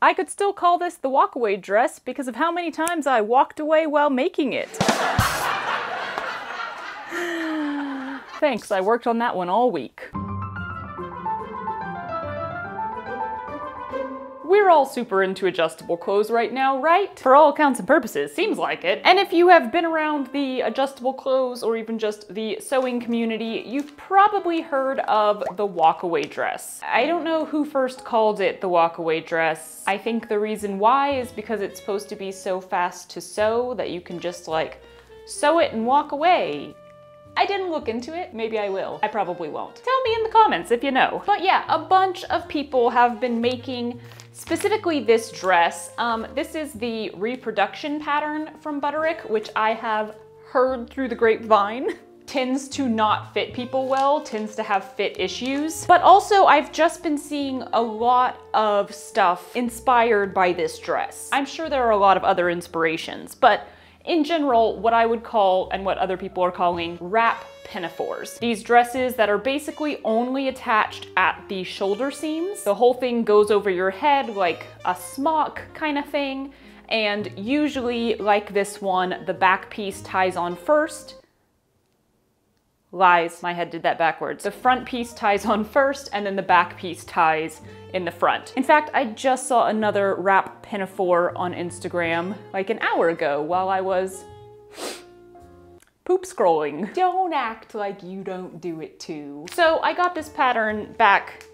I could still call this the Walkaway dress because of how many times I walked away while making it. Thanks, I worked on that one all week. We're all super into adjustable clothes right now, right? For all accounts and purposes, seems like it. And if you have been around the adjustable clothes or even just the sewing community, you've probably heard of the Walkaway dress. I don't know who first called it the Walkaway dress. I think the reason why is because it's supposed to be so fast to sew that you can just like sew it and walk away. I didn't look into it. Maybe I will. I probably won't. Tell me in the comments if you know. But yeah, a bunch of people have been making specifically this dress. This is the reproduction pattern from Butterick, which I have heard through the grapevine tends to not fit people well, tends to have fit issues. But also I've just been seeing a lot of stuff inspired by this dress. I'm sure there are a lot of other inspirations, but in general, what I would call, and what other people are calling, wrap pinafores. These dresses that are basically only attached at the shoulder seams. The whole thing goes over your head like a smock kind of thing. And usually, like this one, the back piece ties on first. Lies, my head did that backwards. The front piece ties on first, and then the back piece ties in the front. In fact, I just saw another wrap pinafore on Instagram like an hour ago while I was poop scrolling. Don't act like you don't do it too. So I got this pattern back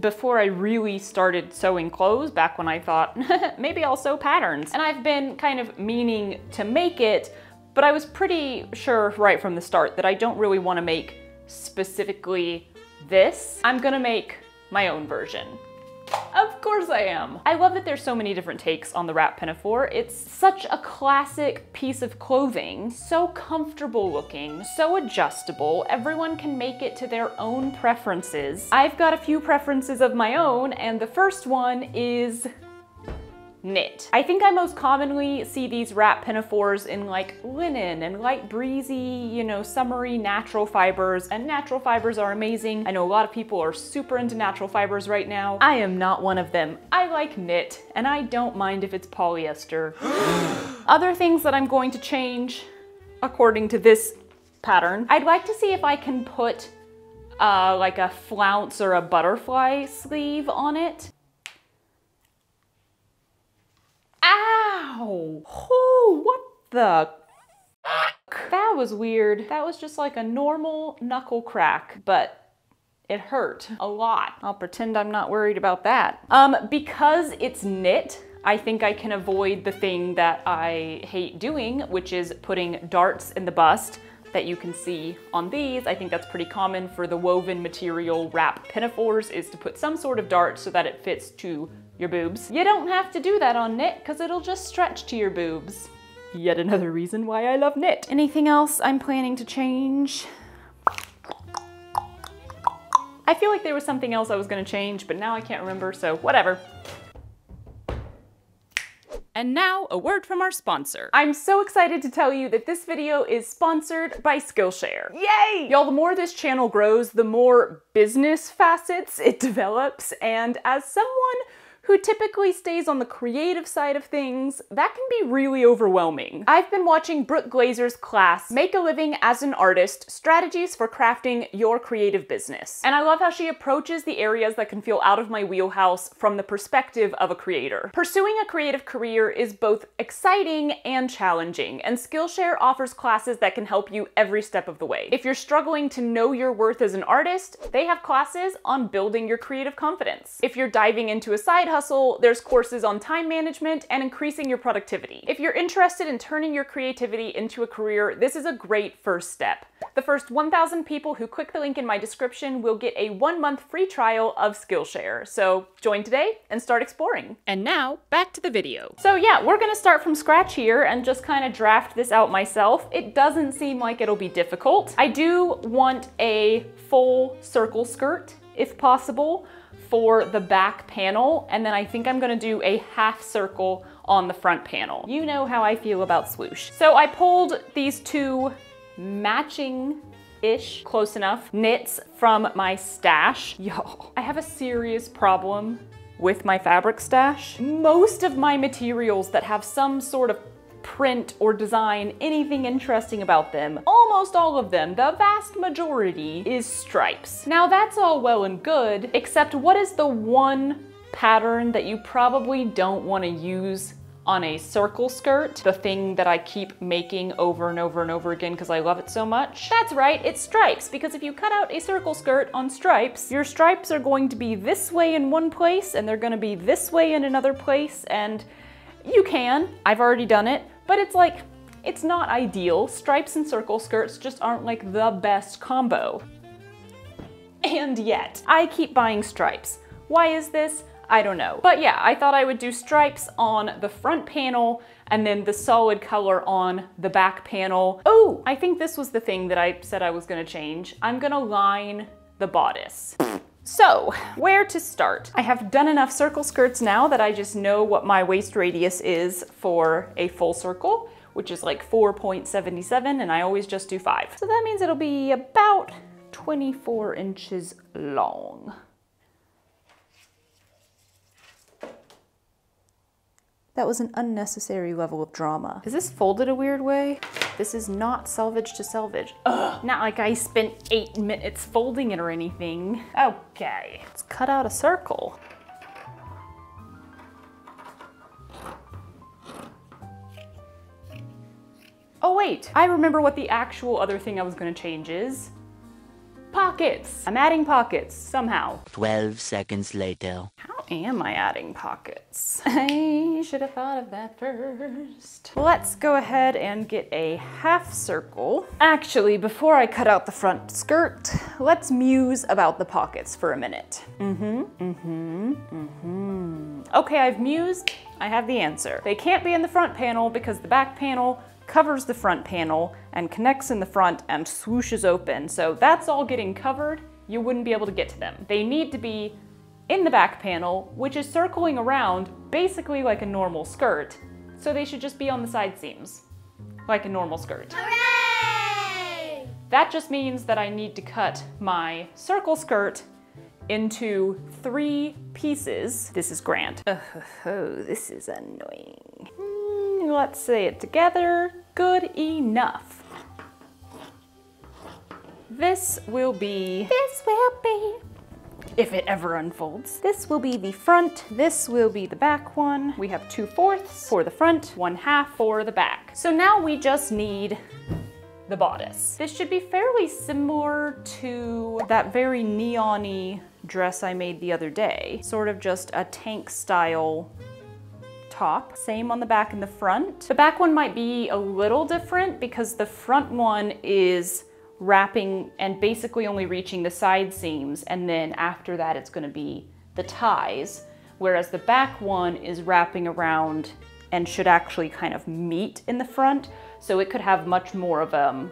before I really started sewing clothes, back when I thought, maybe I'll sew patterns. And I've been kind of meaning to make it, but I was pretty sure right from the start that I don't really want to make specifically this. I'm gonna make my own version. Of course I am. I love that there's so many different takes on the wrap pinafore. It's such a classic piece of clothing, so comfortable looking, so adjustable. Everyone can make it to their own preferences. I've got a few preferences of my own, and the first one is knit. I think I most commonly see these wrap pinafores in like linen and light breezy, you know, summery natural fibers, and natural fibers are amazing. I know a lot of people are super into natural fibers right now. I am not one of them. I like knit, and I don't mind if it's polyester. Other things that I'm going to change according to this pattern, I'd like to see if I can put like a flounce or a butterfly sleeve on it. Ow! Oh, what the fuck? That was weird. That was just like a normal knuckle crack, but it hurt a lot. I'll pretend I'm not worried about that. Because it's knit, I think I can avoid the thing that I hate doing, which is putting darts in the bust that you can see on these. I think that's pretty common for the woven material wrap pinafores, is to put some sort of dart so that it fits to your boobs. You don't have to do that on knit because it'll just stretch to your boobs. Yet another reason why I love knit. Anything else I'm planning to change? I feel like there was something else I was gonna change, but now I can't remember, so whatever. And now, a word from our sponsor. I'm so excited to tell you that this video is sponsored by Skillshare. Yay! Y'all, the more this channel grows, the more business facets it develops, and as someone who typically stays on the creative side of things, that can be really overwhelming. I've been watching Brooke Glazer's class, Make a Living as an Artist, Strategies for Crafting Your Creative Business. And I love how she approaches the areas that can feel out of my wheelhouse from the perspective of a creator. Pursuing a creative career is both exciting and challenging, and Skillshare offers classes that can help you every step of the way. If you're struggling to know your worth as an artist, they have classes on building your creative confidence. If you're diving into a side hustle, there's courses on time management and increasing your productivity. If you're interested in turning your creativity into a career, this is a great first step. The first 1,000 people who click the link in my description will get a 1-month free trial of Skillshare. So join today and start exploring. And now, back to the video. So yeah, we're gonna start from scratch here and just kind of draft this out myself. It doesn't seem like it'll be difficult. I do want a full circle skirt, if possible, for the back panel, and then I think I'm gonna do a half circle on the front panel. You know how I feel about swoosh. So I pulled these two matching-ish, close enough, knits from my stash. Yo, I have a serious problem with my fabric stash. Most of my materials that have some sort of print or design, anything interesting about them, almost all of them, the vast majority, is stripes. Now that's all well and good, except what is the one pattern that you probably don't want to use on a circle skirt? The thing that I keep making over and over and over again because I love it so much? That's right, it's stripes, because if you cut out a circle skirt on stripes, your stripes are going to be this way in one place and they're going to be this way in another place, and you can. I've already done it. But it's like, it's not ideal. Stripes and circle skirts just aren't like the best combo. And yet, I keep buying stripes. Why is this? I don't know. But yeah, I thought I would do stripes on the front panel and then the solid color on the back panel. Oh, I think this was the thing that I said I was gonna change. I'm gonna line the bodice. So, where to start? I have done enough circle skirts now that I just know what my waist radius is for a full circle, which is like 4.77, and I always just do 5. So that means it'll be about 24 inches long. That was an unnecessary level of drama. Is this folded a weird way? This is not selvage to selvage. Ugh, not like I spent 8 minutes folding it or anything. Okay, let's cut out a circle. Oh wait, I remember what the actual other thing I was gonna change is. Pockets. I'm adding pockets, somehow. 12 seconds later. How am I adding pockets? I should have thought of that first. Let's go ahead and get a half circle. Actually, before I cut out the front skirt, let's muse about the pockets for a minute. Okay, I've mused. I have the answer. They can't be in the front panel because the back panel covers the front panel and connects in the front and swooshes open. So that's all getting covered. You wouldn't be able to get to them. They need to be in the back panel, which is circling around basically like a normal skirt. So they should just be on the side seams, like a normal skirt. Hooray! That just means that I need to cut my circle skirt into 3 pieces. This is grand. This is annoying. Let's say it together. Good enough. This will be, if it ever unfolds. This will be the front, this will be the back one. We have 2/4 for the front, 1/2 for the back. So now we just need the bodice. This should be fairly similar to that very neon-y dress I made the other day. Sort of just a tank style top. Same on the back and the front. The back one might be a little different because the front one is wrapping and basically only reaching the side seams, and then after that it's going to be the ties, whereas the back one is wrapping around and should actually kind of meet in the front, so it could have much more of a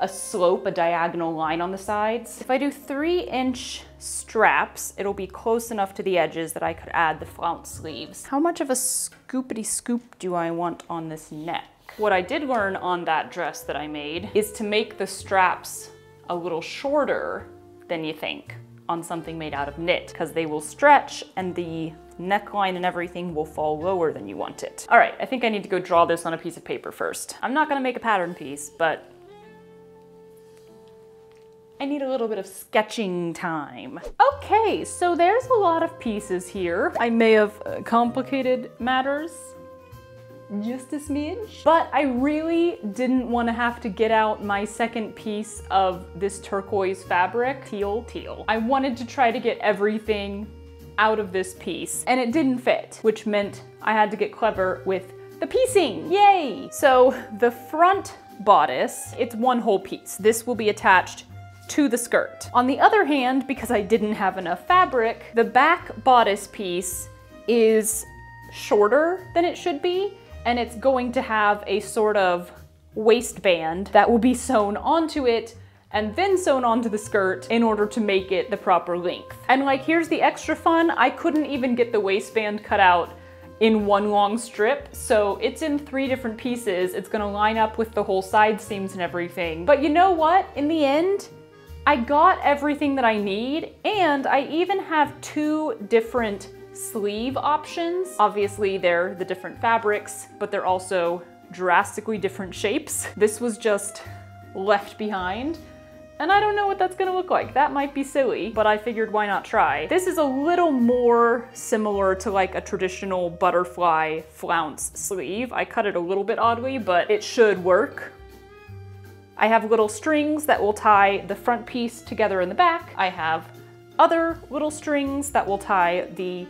slope, a diagonal line on the sides. If I do 3-inch straps, it'll be close enough to the edges that I could add the flounce sleeves. How much of a scoopity scoop do I want on this neck? What I did learn on that dress that I made is to make the straps a little shorter than you think on something made out of knit, because they will stretch and the neckline and everything will fall lower than you want it. All right, I think I need to go draw this on a piece of paper first. I'm not gonna make a pattern piece, but I need a little bit of sketching time. Okay, so there's a lot of pieces here. I may have complicated matters just a smidge, but I really didn't want to have to get out my second piece of this turquoise fabric, teal. I wanted to try to get everything out of this piece, and it didn't fit, which meant I had to get clever with the piecing. Yay! So the front bodice, it's one whole piece. This will be attached to the skirt. On the other hand, because I didn't have enough fabric, the back bodice piece is shorter than it should be, and it's going to have a sort of waistband that will be sewn onto it and then sewn onto the skirt in order to make it the proper length. And like, here's the extra fun, I couldn't even get the waistband cut out in one long strip, so it's in 3 different pieces. It's gonna line up with the whole side seams and everything. But you know what? In the end, I got everything that I need, and I even have 2 different sleeve options. Obviously they're the different fabrics, but they're also drastically different shapes. This was just left behind, and I don't know what that's gonna look like. That might be silly, but I figured why not try. This is a little more similar to like a traditional butterfly flounce sleeve. I cut it a little bit oddly, but it should work. I have little strings that will tie the front piece together in the back. I have other little strings that will tie the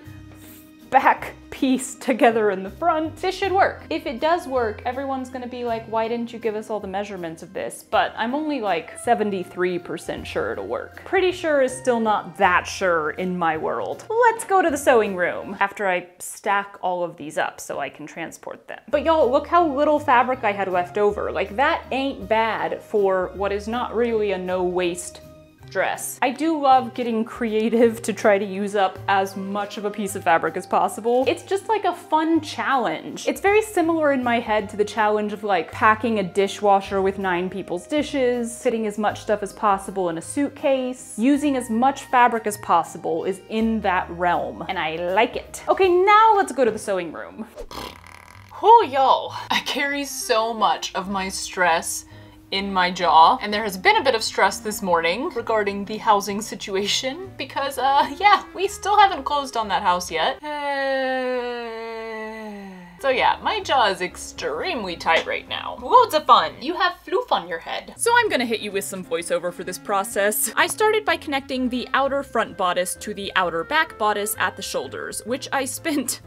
back piece together in the front. This should work. If it does work, everyone's gonna be like, why didn't you give us all the measurements of this? But I'm only like 73% sure it'll work. Pretty sure is still not that sure in my world. Let's go to the sewing room after I stack all of these up so I can transport them. But y'all, look how little fabric I had left over. Like, that ain't bad for what is not really a no-waste dress. I do love getting creative to try to use up as much of a piece of fabric as possible. It's just like a fun challenge. It's very similar in my head to the challenge of like packing a dishwasher with 9 people's dishes, fitting as much stuff as possible in a suitcase. Using as much fabric as possible is in that realm, and I like it. Okay, now let's go to the sewing room. Oh, y'all, I carry so much of my stress in my jaw, and there has been a bit of stress this morning regarding the housing situation because, yeah, we still haven't closed on that house yet. So yeah, my jaw is extremely tight right now. Loads of fun. You have floof on your head. So I'm gonna hit you with some voiceover for this process. I started by connecting the outer front bodice to the outer back bodice at the shoulders, which I spent,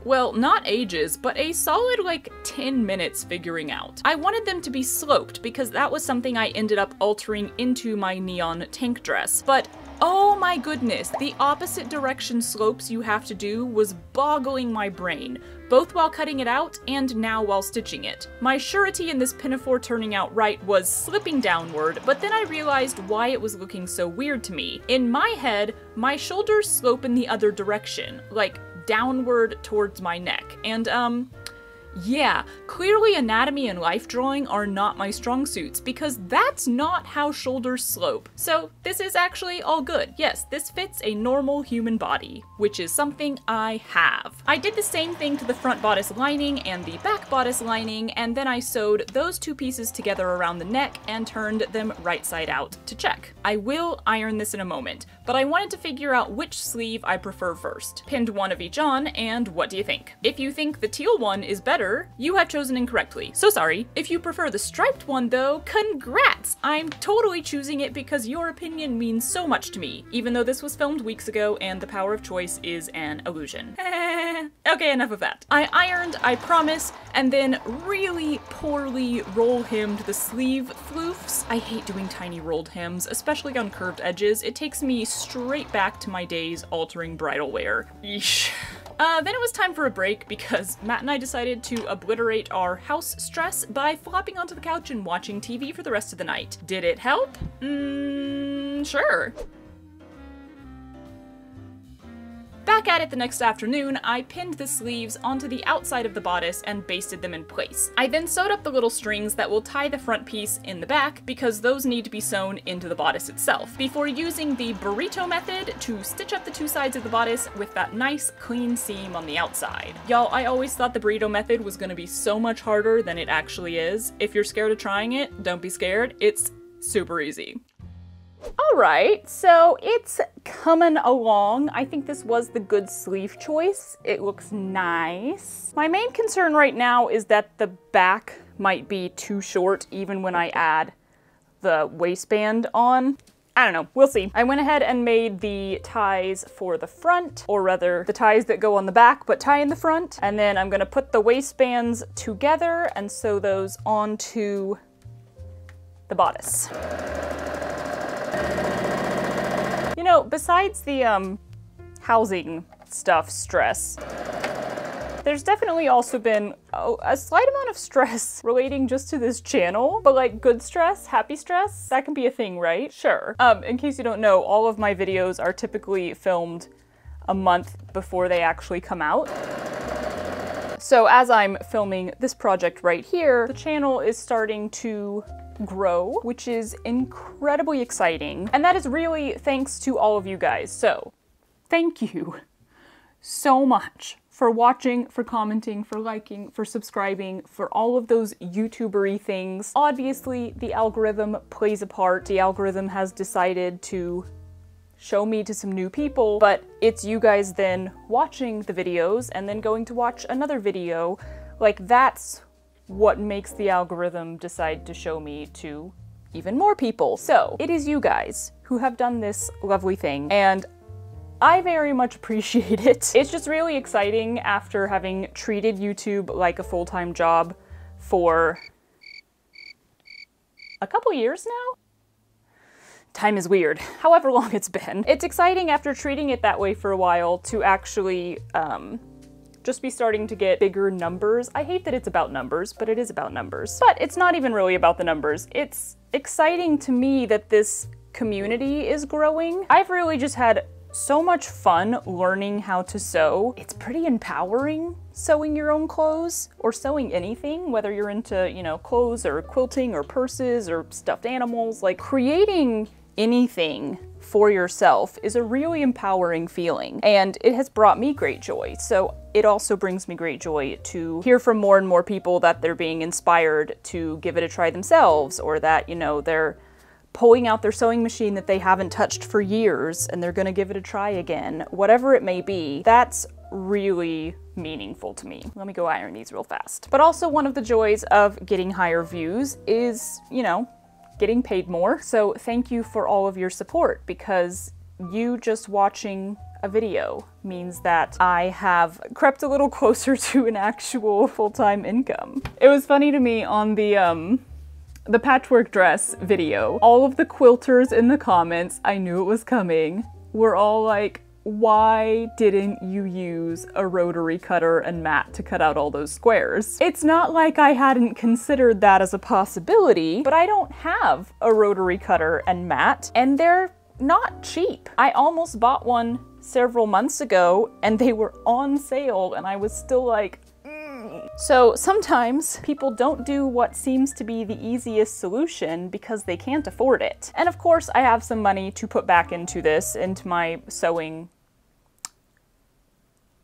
well, not ages, but a solid like 10 minutes figuring out. I wanted them to be sloped because that was something I ended up altering into my neon tank dress. But oh my goodness, the opposite direction slopes you have to do was boggling my brain, both while cutting it out and now while stitching it. My surety in this pinafore turning out right was slipping downward, but then I realized why it was looking so weird to me. In my head, my shoulders slope in the other direction, like downward towards my neck, and yeah, clearly anatomy and life drawing are not my strong suits because that's not how shoulders slope. So this is actually all good. Yes, this fits a normal human body, which is something I have. I did the same thing to the front bodice lining and the back bodice lining, and then I sewed those two pieces together around the neck and turned them right side out to check. I will iron this in a moment, but I wanted to figure out which sleeve I prefer first. Pinned one of each on, and what do you think? If you think the teal one is better, you have chosen incorrectly. So sorry. If you prefer the striped one though, congrats! I'm totally choosing it because your opinion means so much to me, even though this was filmed weeks ago and the power of choice is an illusion. Okay, enough of that. I ironed, I promise, and then really poorly roll hemmed the sleeve floofs. I hate doing tiny rolled hems, especially on curved edges. It takes me straight back to my days altering bridal wear. Yeesh. Then it was time for a break because Matt and I decided to obliterate our house stress by flopping onto the couch and watching TV for the rest of the night. Did it help? Sure. Back at it the next afternoon, I pinned the sleeves onto the outside of the bodice and basted them in place. I then sewed up the little strings that will tie the front piece in the back because those need to be sewn into the bodice itself, before using the burrito method to stitch up the two sides of the bodice with that nice clean seam on the outside. Y'all, I always thought the burrito method was gonna be so much harder than it actually is. If you're scared of trying it, don't be scared. It's super easy. Alright, so it's coming along. I think this was the good sleeve choice. It looks nice. My main concern right now is that the back might be too short even when I add the waistband on. I don't know, we'll see. I went ahead and made the ties for the front, or rather the ties that go on the back but tie in the front, and then I'm gonna put the waistbands together and sew those onto the bodice. You know, besides the housing stuff stress, there's definitely also been a slight amount of stress relating just to this channel, but like good stress, happy stress, that can be a thing, right? Sure. In case you don't know, all of my videos are typically filmed a month before they actually come out. So as I'm filming this project right here, the channel is starting to grow, which is incredibly exciting. And that is really thanks to all of you guys. So thank you so much for watching, for commenting, for liking, for subscribing, for all of those YouTuber-y things. Obviously, the algorithm plays a part. The algorithm has decided to show me to some new people, but it's you guys then watching the videos and then going to watch another video. Like, that's what makes the algorithm decide to show me to even more people. So it is you guys who have done this lovely thing, and I very much appreciate it. It's just really exciting after having treated YouTube like a full-time job for a couple years now? Time is weird. However long it's been. It's exciting after treating it that way for a while to actually just be starting to get bigger numbers. I hate that it's about numbers, but it is about numbers. But it's not even really about the numbers. It's exciting to me that this community is growing. I've really just had so much fun learning how to sew. It's pretty empowering sewing your own clothes or sewing anything, whether you're into, you know, clothes or quilting or purses or stuffed animals. Like, creating anything for yourself is a really empowering feeling, and it has brought me great joy. So it also brings me great joy to hear from more and more people that they're being inspired to give it a try themselves, or that, you know, they're pulling out their sewing machine that they haven't touched for years and they're gonna give it a try again. Whatever it may be, that's really meaningful to me. Let me go iron these real fast. But also, one of the joys of getting higher views is, you know, getting paid more. So thank you for all of your support, because you just watching a video means that I have crept a little closer to an actual full-time income. It was funny to me on the patchwork dress video, all of the quilters in the comments, I knew it was coming, were all like, why didn't you use a rotary cutter and mat to cut out all those squares? It's not like I hadn't considered that as a possibility, but I don't have a rotary cutter and mat, and they're not cheap. I almost bought one several months ago and they were on sale and I was still like, So sometimes people don't do what seems to be the easiest solution because they can't afford it. And of course, I have some money to put back into this, into my sewing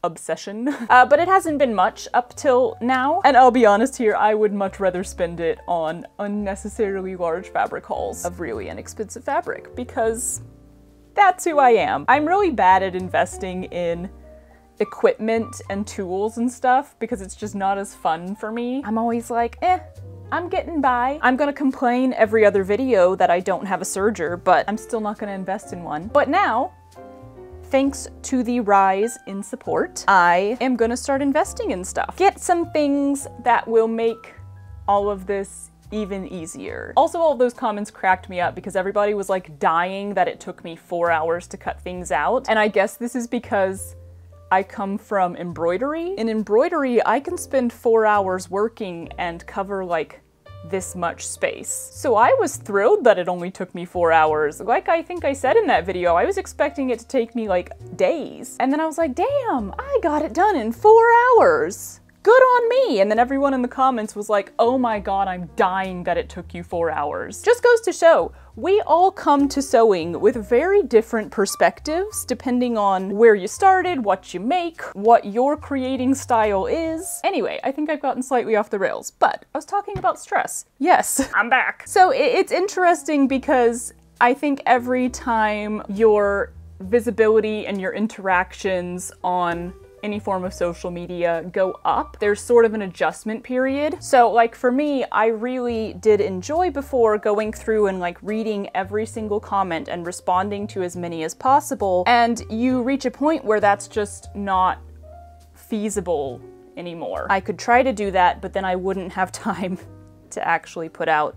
obsession. But it hasn't been much up till now. And I'll be honest here, I would much rather spend it on unnecessarily large fabric hauls of really inexpensive fabric, because that's who I am. I'm really bad at investing in equipment and tools and stuff because it's just not as fun for me. I'm always like, I'm getting by. I'm gonna complain every other video that I don't have a serger, but I'm still not gonna invest in one. But now, thanks to the rise in support, I am gonna start investing in stuff. Get some things that will make all of this even easier. Also, all of those comments cracked me up because everybody was like dying that it took me 4 hours to cut things out. And I guess this is because I come from embroidery. In embroidery, I can spend 4 hours working and cover like this much space. So I was thrilled that it only took me 4 hours. Like I think I said in that video, I was expecting it to take me like days. And then I was like, damn, I got it done in 4 hours. Good on me. And then everyone in the comments was like, oh my God, I'm dying that it took you 4 hours. Just goes to show, we all come to sewing with very different perspectives depending on where you started, what you make, what your creating style is. Anyway, I think I've gotten slightly off the rails, but I was talking about stress. Yes, I'm back. So it's interesting because I think every time your visibility and your interactions on any form of social media go up, there's sort of an adjustment period. So like for me, I really did enjoy before going through and like reading every single comment and responding to as many as possible. And you reach a point where that's just not feasible anymore. I could try to do that, but then I wouldn't have time to actually put out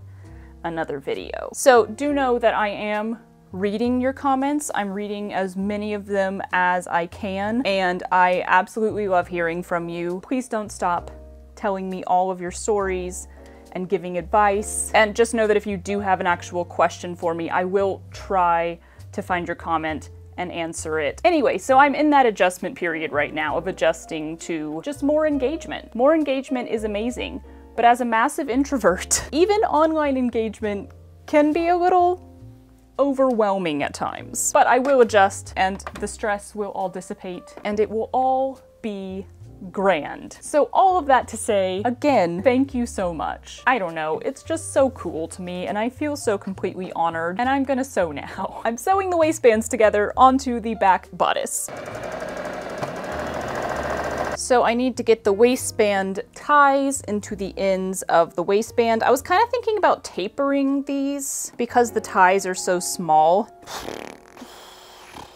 another video. So do know that I am reading your comments. I'm reading as many of them as I can, and I absolutely love hearing from you. Please don't stop telling me all of your stories and giving advice. And just know that if you do have an actual question for me, I will try to find your comment and answer it. Anyway, so I'm in that adjustment period right now of adjusting to just more engagement. More engagement is amazing, but as a massive introvert, even online engagement can be a little overwhelming at times. But I will adjust and the stress will all dissipate and it will all be grand. So all of that to say, again, thank you so much. I don't know, it's just so cool to me and I feel so completely honored, and I'm gonna sew now. I'm sewing the waistbands together onto the back bodice. So I need to get the waistband ties into the ends of the waistband. I was kind of thinking about tapering these because the ties are so small.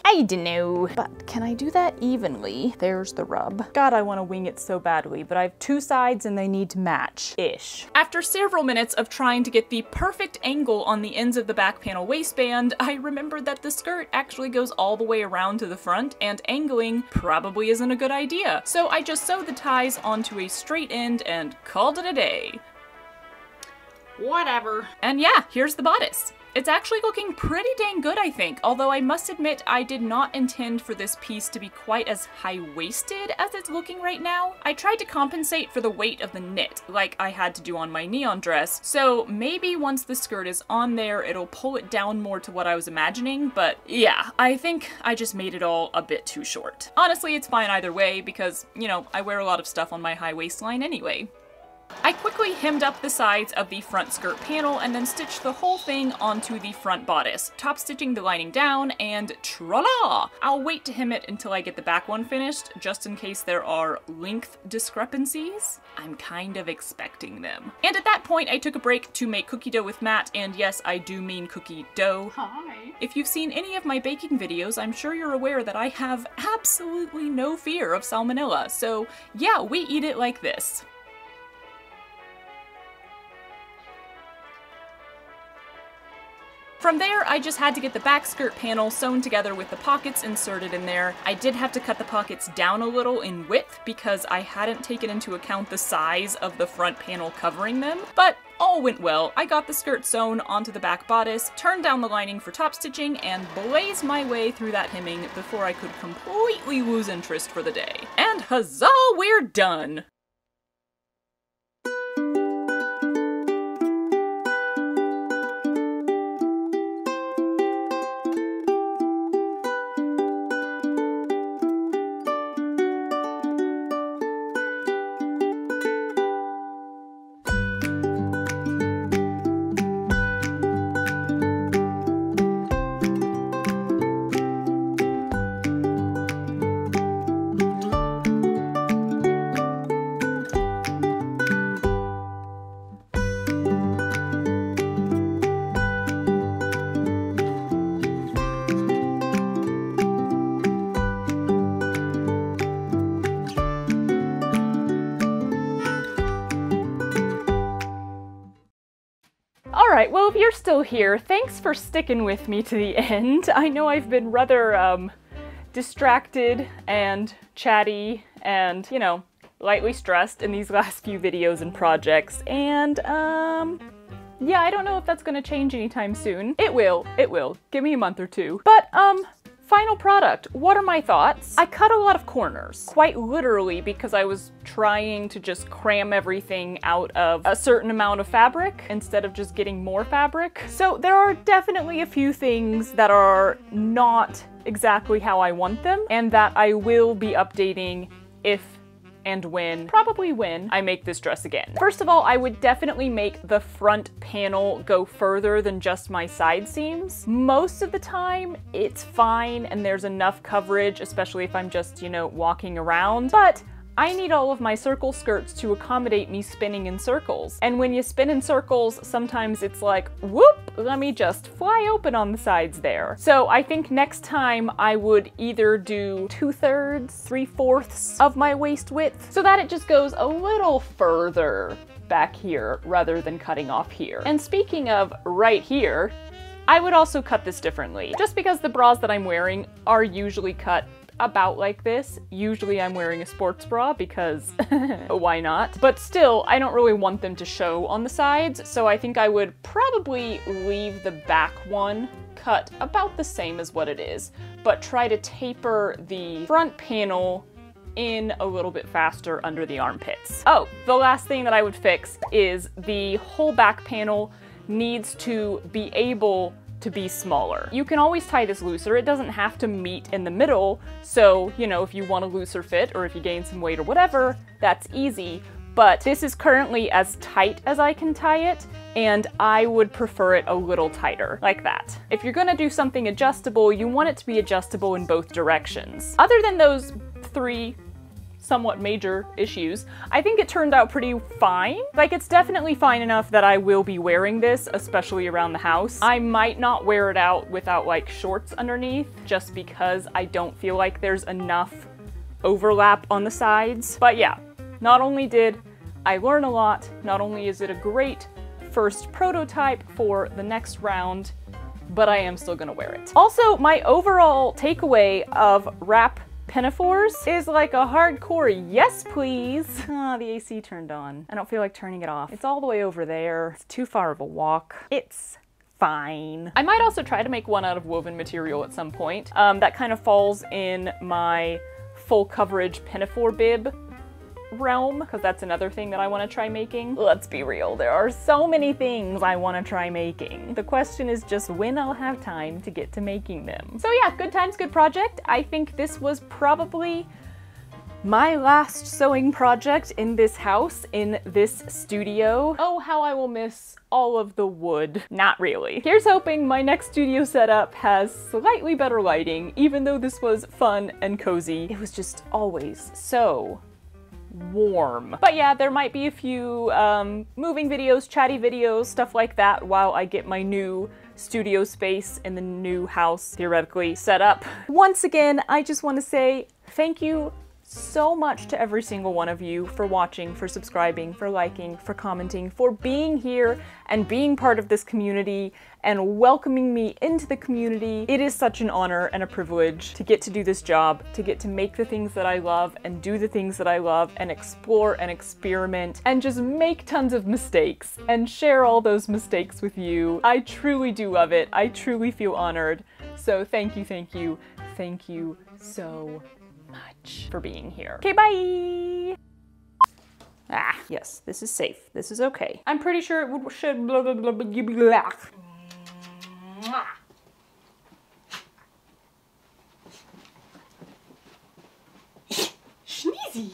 I don't know, but can I do that evenly? There's the rub. God, I want to wing it so badly, but I have two sides and they need to match-ish. After several minutes of trying to get the perfect angle on the ends of the back panel waistband, I remembered that the skirt actually goes all the way around to the front, and angling probably isn't a good idea. So I just sewed the ties onto a straight end and called it a day. Whatever. And yeah, here's the bodice. It's actually looking pretty dang good, I think, although I must admit I did not intend for this piece to be quite as high-waisted as it's looking right now. I tried to compensate for the weight of the knit, like I had to do on my neon dress, so maybe once the skirt is on there, it'll pull it down more to what I was imagining, but yeah, I think I just made it all a bit too short. Honestly, it's fine either way because, you know, I wear a lot of stuff on my high waistline anyway. I quickly hemmed up the sides of the front skirt panel and then stitched the whole thing onto the front bodice, top stitching the lining down, and tra-la! I'll wait to hem it until I get the back one finished, just in case there are length discrepancies. I'm kind of expecting them. And at that point, I took a break to make cookie dough with Matt, and yes, I do mean cookie dough. Hi! If you've seen any of my baking videos, I'm sure you're aware that I have absolutely no fear of salmonella, so yeah, we eat it like this. From there, I just had to get the back skirt panel sewn together with the pockets inserted in there. I did have to cut the pockets down a little in width because I hadn't taken into account the size of the front panel covering them, but all went well. I got the skirt sewn onto the back bodice, turned down the lining for top stitching, and blazed my way through that hemming before I could completely lose interest for the day. And huzzah, we're done! Alright, well, if you're still here, thanks for sticking with me to the end. I know I've been rather, distracted and chatty and, you know, lightly stressed in these last few videos and projects, and, yeah, I don't know if that's gonna change anytime soon. It will. Give me a month or two. But, final product. What are my thoughts? I cut a lot of corners, quite literally, because I was trying to just cram everything out of a certain amount of fabric instead of just getting more fabric. So there are definitely a few things that are not exactly how I want them, and that I will be updating if and probably when, I make this dress again. First of all, I would definitely make the front panel go further than just my side seams. Most of the time, it's fine and there's enough coverage, especially if I'm just, you know, walking around, but I need all of my circle skirts to accommodate me spinning in circles. And when you spin in circles, sometimes it's like, whoop, let me just fly open on the sides there. So I think next time I would either do 2/3, 3/4 of my waist width so that it just goes a little further back here rather than cutting off here. And speaking of right here, I would also cut this differently. Just because the bras that I'm wearing are usually cut about like this. Usually I'm wearing a sports bra because why not? But still, I don't really want them to show on the sides, so I think I would probably leave the back one cut about the same as what it is, but try to taper the front panel in a little bit faster under the armpits. Oh, the last thing that I would fix is the whole back panel needs to be able to be smaller. You can always tie this looser. It doesn't have to meet in the middle. So, you know, if you want a looser fit or if you gain some weight or whatever, that's easy. But this is currently as tight as I can tie it, and I would prefer it a little tighter, like that. If you're gonna do something adjustable, you want it to be adjustable in both directions. Other than those 3 somewhat major issues, I think it turned out pretty fine. Like, it's definitely fine enough that I will be wearing this, especially around the house. I might not wear it out without like shorts underneath, just because I don't feel like there's enough overlap on the sides. But yeah, not only did I learn a lot, not only is it a great first prototype for the next round, but I am still gonna wear it. Also, my overall takeaway of wrap pinafores is like a hardcore yes please. Ah, the AC turned on. I don't feel like turning it off. It's all the way over there. It's too far of a walk. It's fine. I might also try to make one out of woven material at some point. That kind of falls in my full coverage pinafore bib realm, because that's another thing that I want to try making. Let's be real, there are so many things I want to try making. The question is just when I'll have time to get to making them. So yeah, good times, good project. I think this was probably my last sewing project in this house, in this studio. Oh, how I will miss all of the wood. Not really. Here's hoping my next studio setup has slightly better lighting, even though this was fun and cozy. It was just always so warm. But yeah, there might be a few moving videos, chatty videos, stuff like that while I get my new studio space in the new house theoretically set up. Once again, I just want to say thank you so much to every single one of you for watching, for subscribing, for liking, for commenting, for being here and being part of this community and welcoming me into the community. It is such an honor and a privilege to get to do this job, to get to make the things that I love and do the things that I love and explore and experiment and just make tons of mistakes and share all those mistakes with you. I truly do love it. I truly feel honored. So thank you, thank you, thank you so much for being here. Okay, bye! Ah, yes, this is safe. This is okay. I'm pretty sure it should blah blah blah blah blah. Sneezy!